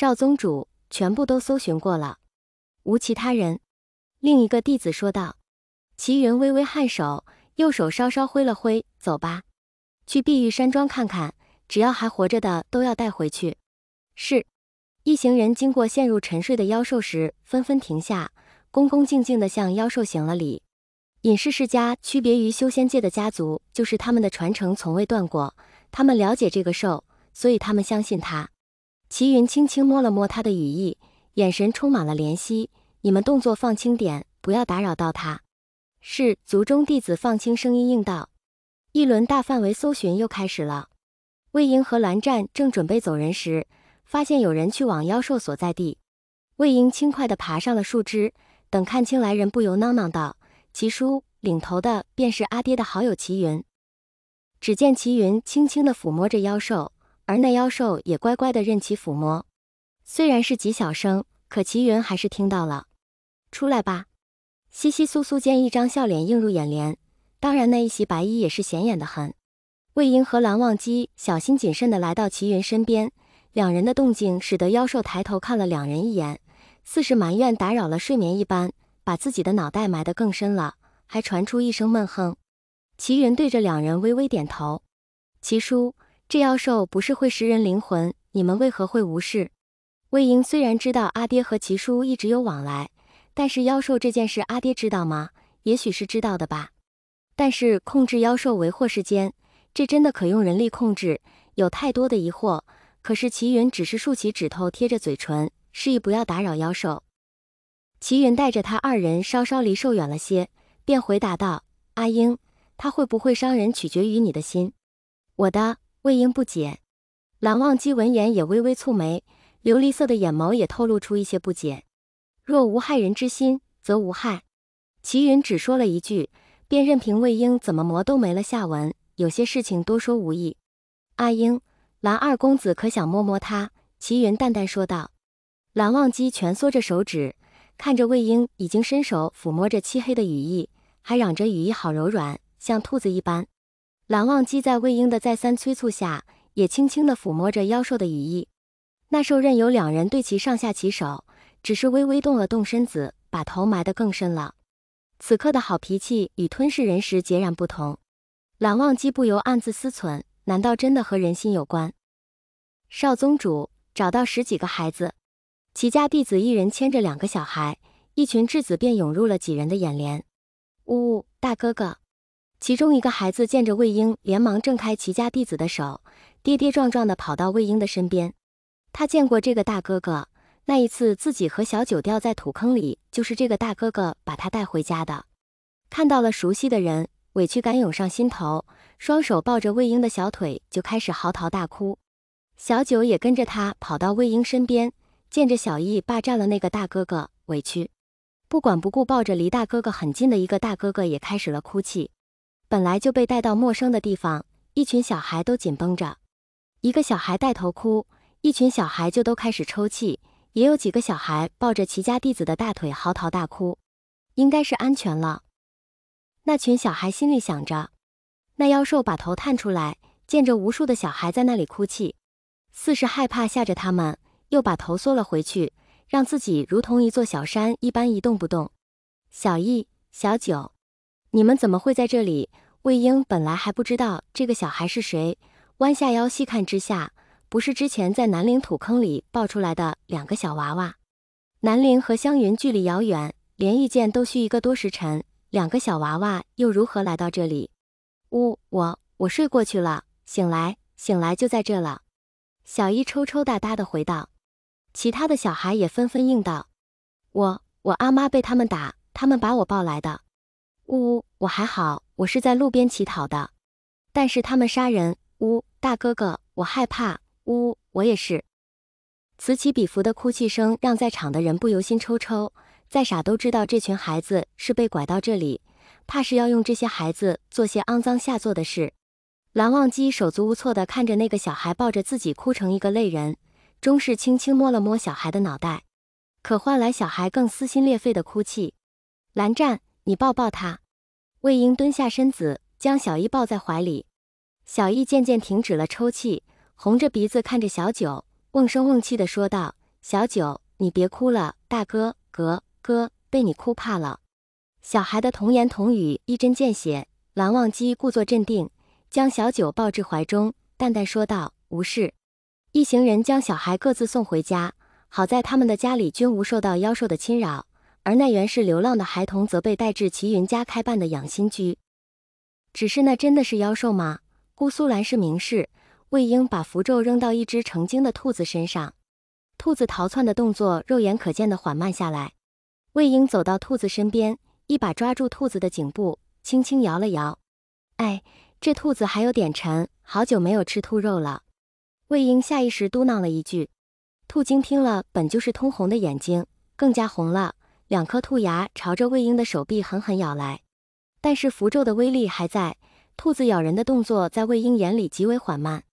少宗主全部都搜寻过了，无其他人。另一个弟子说道。齐云微微颔首，右手稍稍挥了挥，走吧，去碧玉山庄看看，只要还活着的都要带回去。是。一行人经过陷入沉睡的妖兽时，纷纷停下，恭恭敬敬地向妖兽行了礼。隐士世家区别于修仙界的家族，就是他们的传承从未断过，他们了解这个兽，所以他们相信他。齐云轻轻摸了摸他的羽翼，眼神充满了怜惜，你们动作放轻点，不要打扰到他。是。族中弟子放轻声音应道。一轮大范围搜寻又开始了。魏婴和蓝湛正准备走人时，发现有人去往妖兽所在地。魏婴轻快地爬上了树枝，等看清来人，不由囔囔道：齐叔。领头的便是阿爹的好友齐云。只见齐云轻轻地抚摸着妖兽，而那妖兽也乖乖地任其抚摸。虽然是极小声，可齐云还是听到了。出来吧。窸窸窣窣间，一张笑脸映入眼帘，当然那一袭白衣也是显眼的很。魏婴和蓝忘机小心谨慎地来到齐云身边，两人的动静使得妖兽抬头看了两人一眼，似是埋怨打扰了睡眠一般，把自己的脑袋埋得更深了，还传出一声闷哼。齐云对着两人微微点头。齐叔，这妖兽不是会食人灵魂，你们为何会无事？魏婴虽然知道阿爹和齐叔一直有往来，但是妖兽这件事阿爹知道吗？也许是知道的吧。但是控制妖兽为祸世间，这真的可用人力控制，有太多的疑惑。可是齐云只是竖起指头贴着嘴唇，示意不要打扰妖兽。齐云带着他二人稍稍离兽远了些，便回答道：阿婴，他会不会伤人取决于你的心。我的。魏婴不解。蓝忘机闻言也微微蹙眉，琉璃色的眼眸也透露出一些不解。若无害人之心，则无害。齐云只说了一句，便任凭魏婴怎么磨都没了下文，有些事情多说无益。阿婴，蓝二公子可想摸摸他？齐云淡淡说道。蓝忘机蜷缩着手指，看着魏婴已经伸手抚摸着漆黑的羽翼，还嚷着羽翼好柔软，像兔子一般。蓝忘机在魏婴的再三催促下，也轻轻地抚摸着妖兽的羽翼。那兽任由两人对其上下其手，只是微微动了动身子，把头埋得更深了。此刻的好脾气与吞噬人时截然不同。蓝忘机不由暗自思忖，难道真的和人心有关？少宗主找到10几个孩子，齐家弟子一人牵着2个小孩，一群稚子便涌入了几人的眼帘。呜呜，大哥哥！其中一个孩子见着魏婴，连忙挣开齐家弟子的手，跌跌撞撞地跑到魏婴的身边。他见过这个大哥哥，那一次自己和小九掉在土坑里，就是这个大哥哥把他带回家的。看到了熟悉的人，委屈感涌上心头，双手抱着魏婴的小腿就开始嚎啕大哭。小九也跟着他跑到魏婴身边，见着小易霸占了那个大哥哥，委屈不管不顾抱着离大哥哥很近的一个大哥哥也开始了哭泣。本来就被带到陌生的地方，一群小孩都紧绷着，一个小孩带头哭，一群小孩就都开始抽泣，也有几个小孩抱着齐家弟子的大腿嚎啕大哭。应该是安全了。那群小孩心里想着。那妖兽把头探出来，见着无数的小孩在那里哭泣，似是害怕吓着他们，又把头缩了回去，让自己如同一座小山一般一动不动。小易、小九，你们怎么会在这里？魏婴本来还不知道这个小孩是谁，弯下腰细看之下，不是之前在南陵土坑里抱出来的2个小娃娃。南陵和湘云距离遥远，连遇见都需一个多时辰，2个小娃娃又如何来到这里？我睡过去了，醒来就在这了。小一抽抽搭搭地回道。其他的小孩也纷纷应道。我阿妈被他们打，他们把我抱来的。我还好，我是在路边乞讨的。但是他们杀人，大哥哥，我害怕，我也是。此起彼伏的哭泣声让在场的人不由心抽抽，再傻都知道这群孩子是被拐到这里，怕是要用这些孩子做些肮脏下作的事。蓝忘机手足无措地看着那个小孩抱着自己哭成一个泪人，终是轻轻摸了摸小孩的脑袋，可换来小孩更撕心裂肺的哭泣。蓝湛，你抱抱他。魏婴蹲下身子，将小易抱在怀里。小易渐渐停止了抽泣，红着鼻子看着小九，瓮声瓮气地说道：小九，你别哭了，大哥，哥，被你哭怕了。小孩的童言童语一针见血，蓝忘机故作镇定，将小九抱至怀中，淡淡说道：“无事。”一行人将小孩各自送回家，好在他们的家里均无受到妖兽的侵扰，而那原是流浪的孩童则被带至齐云家开办的养心居。只是那真的是妖兽吗？姑苏兰是明示，魏婴把符咒扔到一只成精的兔子身上，兔子逃窜的动作肉眼可见的缓慢下来。魏婴走到兔子身边，一把抓住兔子的颈部，轻轻摇了摇。哎，这兔子还有点沉，好久没有吃兔肉了。魏婴下意识嘟囔了一句。兔精听了，本就是通红的眼睛更加红了，两颗兔牙朝着魏婴的手臂狠狠咬来。但是符咒的威力还在，兔子咬人的动作在魏婴眼里极为缓慢，